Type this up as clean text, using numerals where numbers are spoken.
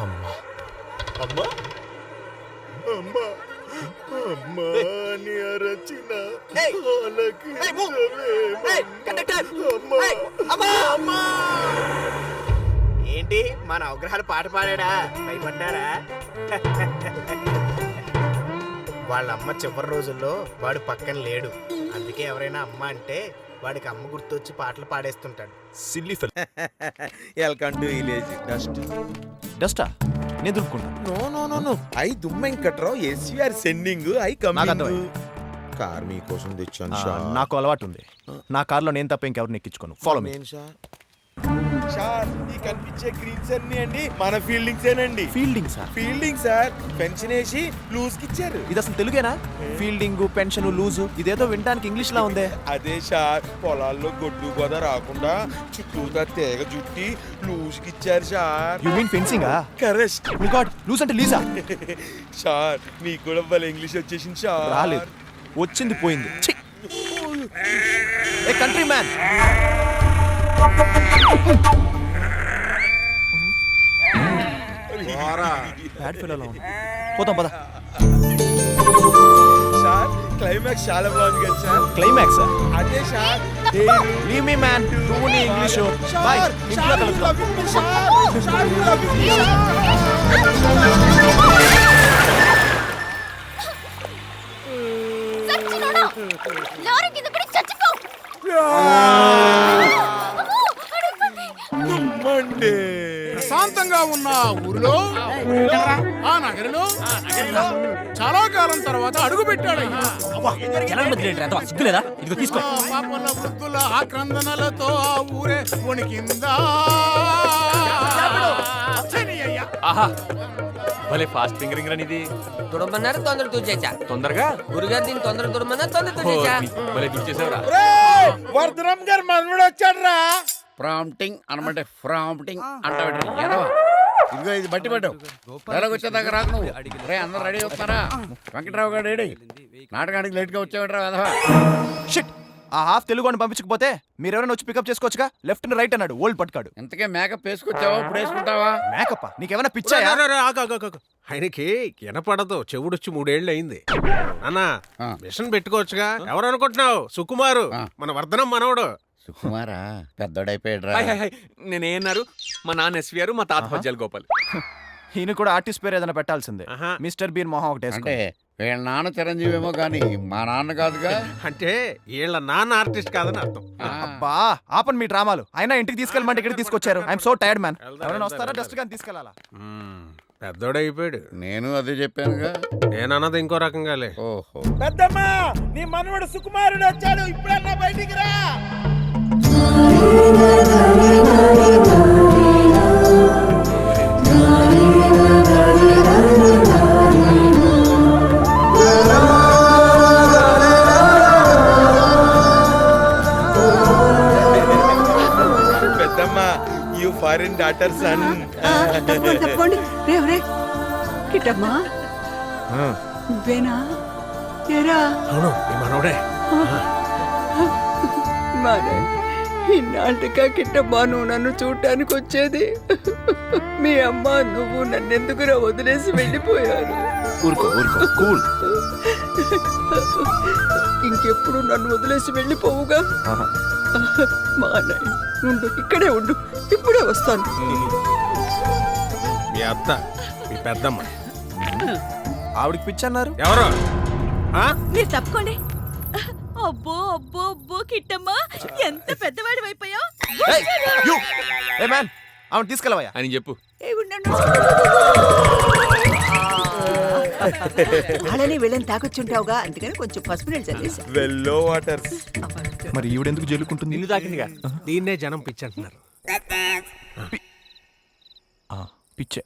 అమ్మా అమ్మా అమ్మా అమ్మా నీ అరచిన ఏంటి మన అవగ్రహాలు పాట పాడా భయపడ్డారా? వాళ్ళ అమ్మ చివరి రోజుల్లో వాడు పక్కన లేడు, అందుకే ఎవరైనా అమ్మ అంటే వాడికి అమ్మ గుర్తొచ్చి పాటలు పాడేస్తుంటాడు. Silly fellow. Welcome to village dust. డస్టా నేను దులుపుకుంటా. No no no no I Dummenkatrao SVR sending I coming. Car మీకోసం తెచ్చాను సార్. నాకు అలవాటు ఉంది, నా కార్లో నేను తప్ప ఇంకెవరిని ఎక్కించుకోను. Follow me. సార్ ఈ కనిపించే గ్రీన్స్ అన్ని అండి మన ఫీల్డింగ్స్ ఏనండి. Fielding sir? Fielding sir, pension వేసి లూజ్ కి ఇచ్చారు. ఇది అసలు తెలుగేనా? ఫీల్డింగ్, పెన్షన్, లూజు ఇదేదో వినడానికి ఇంగ్లీష్ లా ఉందే. అదే సార్, పొలాల్లో గొడ్డు గోద రాకుండా చుట్టూతా తేగ చుట్టి లూజ్ కి ఇచ్చారు sir. You mean fencing? Correct. My god, లూజ్ అంటే లీజా? సార్ మీకు కూడా వాళ్ళ ఇంగ్లీష్ వచ్చేసింది సార్. రాలేదు, వచ్చింది పోయింది. ఏ కంట్రీ మ్యాన్, బ్యాడ్ ఫెలో లా ఉంది. పోతాం పద. సార్ క్లైమాక్స్ చాలా బాగుంది కదా సార్. క్లైమాక్స్ అదే సార్. లీవ్ మీ మ్యాన్, నువ్వు నీ ఇంగ్లీష్ బై. ఇంట్లో కలుద్దాం. లారీ కింద పడి చచ్చిపో. ప్రశాంతంగా ఉన్న ఊరిలో, ఆ నగరిలో చాలా కాలం తర్వాత అడుగు పెట్టాడయ్యా. పాపల వృద్ధుల ఆక్రందనలతో ఆ ఊరే వణికిందా. భలే ఫాస్ట్ ఫింగరింగ్ రనిది. తుడమన్నారు తొందర తూచేచా. తొందరగా గురుగారు దీన్ని తొందర తుడమన్నారు తొందర తూచేచా. భలే తుడిచేసావురా. వర్ధనం గారు మనవడు వచ్చాడు రా. ప్రాంప్టింగ్ అనమాట, ప్రాంప్టింగ్ అంటావు. ఇదిగో ఇది బట్టి పడ్డావు. వచ్చేదాకా రాకు నువ్వు. రే అందరు రెడీ అవుతారా? వెంకట్రావు గారు రెడీ. నాటకానికి లేట్ గా వచ్చావు. షిట్, ఆ హాఫ్ తెలుగు అని పంపించకపోతే మీరెవరైనా వచ్చి పికప్ చేసుకోవచ్చుగా. లెఫ్ట్ అండ్ రైట్ అన్నాడు ఓల్డ్ పట్టుకాడు. ఇంతకే మేకప్ వేసుకొచ్చావా? ఇప్పుడు వేసుకుంటావా? మేకప్ నీకేమైనా పిచ్చాయా? ఆయనకి వినపడదు, చెవుడొచ్చి 3 ఏళ్ళు అయింది. అన్నా మిషన్ పెట్టుకోవచ్చుగా. ఎవరు అనుకుంటున్నావు? సుకుమారు, మన వర్ధనం మనవడు. సుకుమారా పెద్దోడైపోయాడు. నేనేన్నారు, మా నాన్న ఎస్విఆర్, మా తాత పద్యాల గోపాల్. ఈయన కూడా ఆర్టిస్ట్ పేరు ఏదైనా పెట్టాల్సిందే. మిస్టర్ బీన్ మొహం ఒకటి అంటే వీళ్ళ నాన్న చిరంజీవి ఏమో గానీ మా నాన్న కాదుగా. అంటే వీళ్ళ నాన్న ఆర్టిస్ట్ కాదని అర్థం. అబ్బా ఆపన్ మీ డ్రామాలు. అయినా ఇంటికి తీసుకెళ్ళమంటే ఇక్కడ తీసుకొచ్చారు. I'm so tired man. ఎవరైనా వస్తారా? డస్ట్ గాని తీసుకెళ్ళాలా? పెద్దోడైపోయాడు. నేను అదే చెప్పానుగా. నేనన్నది ఇంకో రకంగాలే. ఓహో, పెద్దమ్మా నీ మనవడు సుకుమారుడు వచ్చాడు. ఇప్పుడన్నా బయటికి రా. పెద్దమ్మా యు ఫారిన్ డాటర్ సన్. తప్పండి. రేవరే కిట్టమ్మా, నువ్వేనా? ఏరా? అవును, ఈ మనవడే. మానే ఇన్నాళ్ళుగా కిట్టమ్మా నువ్వు నన్ను చూడటానికి వచ్చేది. మీ అమ్మ నువ్వు నన్నెందుకురా వదిలేసి వెళ్ళిపోయారు. ఊరుకో ఊరుకో, కూల్. ఇంకెప్పుడు నన్ను వదిలేసి వెళ్ళిపోవుగా. మా నాయన ఉండు, ఇక్కడే ఉండు, ఇప్పుడే వస్తాను. మీ అత్త, మీ పెద్దమ్మ. ఆవిడికి పిచ్చి అన్నారు. ఎవరు? మీరు తప్పుకోండి. అబ్బో అబ్బో అబ్బో కిట్టమ్మా, ఎంత పెద్దవాడి అయిపోయావు. ఏ మ్యాన్, ఆవిడ తీసుకెళ్ళవయ్యా అని చెప్పు. అలానే వెళ్ళని తాకొచ్చుంటావుగా, అందుకని కొంచెం పసుపు నీళ్ళు చల్లేసా. వెల్లో వాటర్. మరి ఈవిడెందుకు జల్లుకుంటుంది? నిన్ను తాకిందిగా. దీన్నే జనం పిచ్చి అంటున్నారు. పిచ్చే.